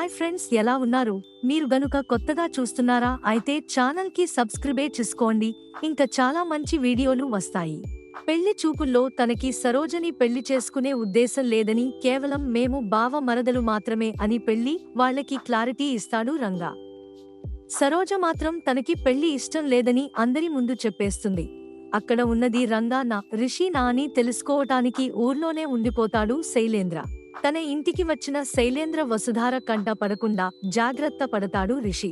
Hi friends, ఎలా ఉన్నారు? మీరు గనుక కొత్తగా చూస్తున్నారా అయితే ఛానల్ కి సబ్స్క్రైబ్ చేసుకోండి. ఇంకా చాలా మంచి వీడియోలు వస్తాయి. పెళ్లి చూపుల్లో తనకి సరోజని పెళ్లి చేసుకునే ఉద్దేశం లేదని, కేవలం మేము బావ మరదలు మాత్రమే అని పెళ్లి వాళ్ళకి క్లారిటీ ఇస్తాడు రంగా. సరోజ మాత్రం తనకి పెళ్లి ఇష్టం లేదని అందరి ముందు చెప్పేస్తుంది. అక్కడ ఉన్నది రంగా నా, రిషి నా అని తెలుసుకోవటానికి ఊర్లోనే ఉండిపోతాడు శైలేంద్ర. తన ఇంటికి వచ్చిన శైలేంద్ర వసుధార కంట పడకుండా జాగ్రత్త పడతాడు రిషి.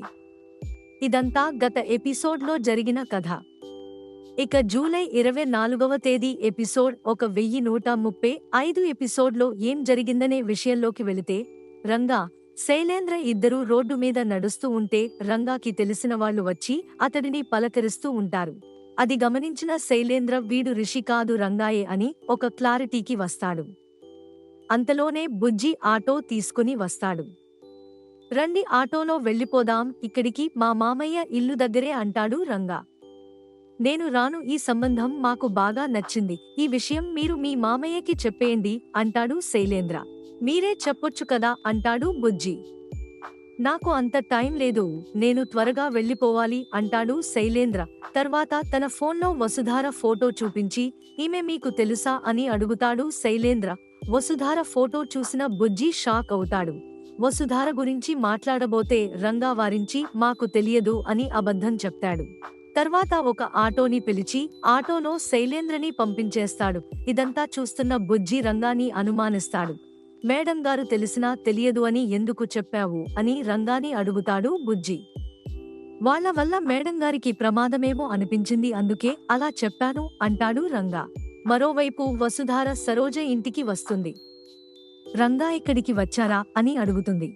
ఇదంతా గత ఎపిసోడ్లో జరిగిన కథ. ఇక జూలై 24వ తేదీ ఎపిసోడ్ 1135 ఎపిసోడ్లో ఏం జరిగిందనే విషయంలోకి వెళితే, రంగా, శైలేంద్ర ఇద్దరూ రోడ్డు మీద నడుస్తూ ఉంటే రంగాకి తెలిసిన వాళ్లు వచ్చి అతడిని పలకరిస్తూ ఉంటారు. అది గమనించిన శైలేంద్ర వీడు రిషి కాదు రంగాయే అని ఒక క్లారిటీకి వస్తాడు. అంతలోనే బుజ్జి ఆటో తీసుకుని వస్తాడు. రండి, ఆటోలో వెళ్ళిపోదాం, ఇక్కడికి మా మామయ్య ఇల్లు దగ్గరే అంటాడు రంగా. నేను రాను, ఈ సంబంధం మాకు బాగా నచ్చింది, ఈ విషయం మీరు మీ మామయ్యకి చెప్పేయండి అంటాడు శైలేంద్ర. మీరే చెప్పొచ్చు కదా అంటాడు బుజ్జి. నాకు అంత టైం లేదు, నేను త్వరగా వెళ్ళిపోవాలి అంటాడు శైలేంద్ర. తర్వాత తన ఫోన్లో వసుధార ఫోటో చూపించి, ఈమె మీకు తెలుసా అని అడుగుతాడు శైలేంద్ర. వసుధార ఫోటో చూసిన బుజ్జి షాక్ అవుతాడు. వసుధార గురించి మాట్లాడబోతే రంగా వారించి మాకు తెలియదు అని అబద్ధం చెప్తాడు. తర్వాత ఒక ఆటోని పిలిచి ఆటోలో శైలేంద్రని పంపించేస్తాడు. ఇదంతా చూస్తున్న బుజ్జి రంగాని అనుమానిస్తాడు. మేడం గారు తెలిసినా తెలియదు అని ఎందుకు చెప్పావు అని రంగాని అడుగుతాడు బుజ్జి. వాళ్ళ వల్ల మేడం గారికి ప్రమాదమేమో అనిపించింది, అందుకే అలా చెప్పాను అంటాడు రంగా. మరోవైపు వసుధార సరోజ ఇంటికి వస్తుంది. రంగా ఇక్కడికి వచ్చారా అని అడుగుతుంది.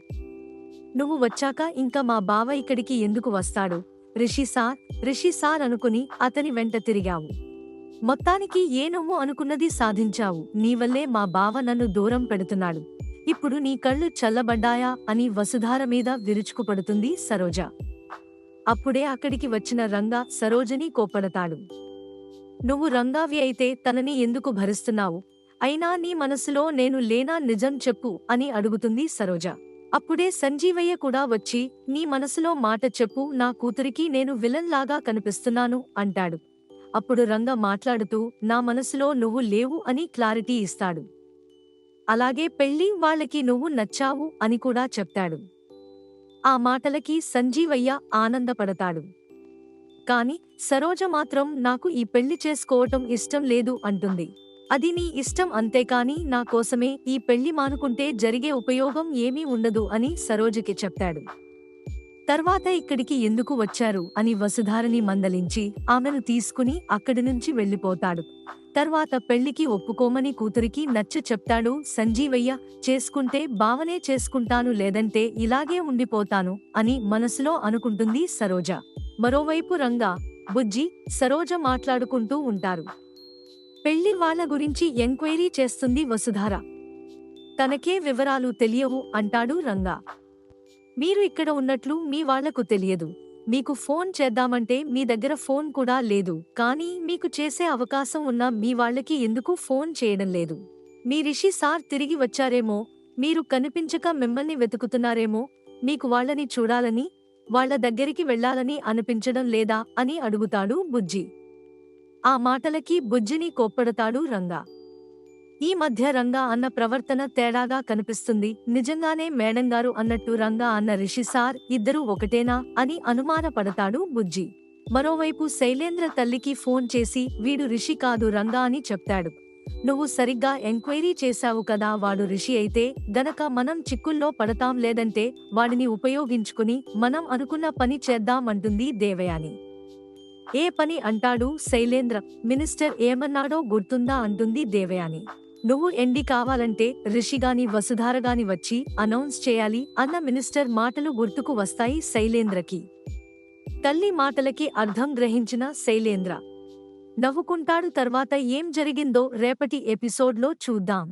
నువ్వు వచ్చాక ఇంకా మా బావ ఇక్కడికి ఎందుకు వస్తాడు? రిషి సార్ అనుకుని అతని వెంట తిరిగావు. మొత్తానికి ఏ నువ్వు అనుకున్నది సాధించావు. నీవల్లే మా బావ నన్ను దూరం పెడుతున్నాడు. ఇప్పుడు నీ కళ్ళు చల్లబడ్డాయా అని వసుధార మీద విరుచుకుపడుతుంది సరోజ. అప్పుడే అక్కడికి వచ్చిన రంగా సరోజని కోప్పడతాడు. నువ్వు రంగావి అయితే తనని ఎందుకు భరిస్తున్నావు? అయినా నీ మనసులో నేను లేనా, నిజం చెప్పు అని అడుగుతుంది సరోజ. అప్పుడే సంజీవయ్య కూడా వచ్చి, నీ మనసులో మాట చెప్పు, నా కూతురికి నేను విలన్ లాగా కనిపిస్తున్నాను అంటాడు. అప్పుడు రంగా మాట్లాడుతూ, నా మనసులో నువ్వు లేవు అని క్లారిటీ ఇస్తాడు. అలాగే పెళ్లి వాళ్ళకి నువ్వు నచ్చావు అని కూడా చెప్తాడు. ఆ మాటలకి సంజీవయ్య ఆనందపడతాడు. కాని సరోజ మాత్రం నాకు ఈ పెళ్లి చేసుకోవటం ఇష్టం లేదు అంటుంది. అది నీ ఇష్టం అంతేకాని నా కోసమే ఈ పెళ్లి మానుకుంటే జరిగే ఉపయోగం ఏమీ ఉండదు అని సరోజకి చెప్తాడు. తర్వాత ఇక్కడికి ఎందుకు వచ్చారు అని వసుధారని మందలించి ఆమెను తీసుకుని అక్కడి నుంచి వెళ్ళిపోతాడు. తర్వాత పెళ్లికి ఒప్పుకోమని కూతురికి నచ్చ చెప్తాడు సంజీవయ్య. చేసుకుంటే బావనే చేసుకుంటాను, లేదంటే ఇలాగే ఉండిపోతాను అని మనసులో అనుకుంటుంది సరోజ. మరోవైపు రంగా, బుజ్జి, సరోజ మాట్లాడుకుంటూ ఉంటారు. పెళ్లి వాళ్ళ గురించి ఎంక్వైరీ చేస్తుంది వసుధార. తనకే వివరాలు తెలియవు అంటాడు రంగా. మీరు ఇక్కడ ఉన్నట్లు మీ వాళ్లకు తెలియదు. మీకు ఫోన్ చేద్దామంటే మీ దగ్గర ఫోన్ కూడా లేదు. కానీ మీకు చేసే అవకాశం ఉన్నా మీ వాళ్ళకి ఎందుకు ఫోన్ చేయడం లేదు? మీ రిషి సార్ తిరిగి వచ్చారేమో, మీరు కనిపించక మిమ్మల్ని వెతుకుతున్నారేమో, మీకు వాళ్ళని చూడాలని, వాళ్ళ దగ్గరికి వెళ్లాలని అనిపించడం లేదా అని అడుగుతాడు బుజ్జి. ఆ మాటలకి బుజ్జిని కోప్పడతాడు రంగా. ఈ మధ్య రంగా అన్న ప్రవర్తన తేడాగా కనిపిస్తుంది. నిజంగానే మేడంగారు అన్నట్టు రంగా అన్న రిషి సార్ ఇద్దరూ ఒకటేనా అని అనుమానపడతాడు బుజ్జి. మరోవైపు శైలేంద్ర తల్లికి ఫోన్ చేసి వీడు రిషి కాదు రంగా అని చెప్తాడు. నువ్వు సరిగ్గా ఎంక్వైరీ చేశావు కదా, వాడు రిషి అయితే గనక మనం చిక్కుల్లో పడతాం, లేదంటే వాడిని ఉపయోగించుకుని మనం అనుకున్న పని చేద్దామంటుంది దేవయాని. ఏ పని అంటాడు శైలేంద్ర. మినిస్టర్ ఏమన్నాడో గుర్తుందా అంటుంది దేవయాని. నువ్వు ఎండి కావాలంటే రిషిగాని వసుధారగాని వచ్చి అనౌన్స్ చేయాలి అన్న మినిస్టర్ మాటలు గుర్తుకు వస్తాయి శైలేంద్రకి. తల్లి మాటలకి అర్థం గ్రహించిన శైలేంద్ర నవ్వుకుంటాడు. తర్వాత ఏం జరిగిందో రేపటి ఎపిసోడ్లో చూద్దాం.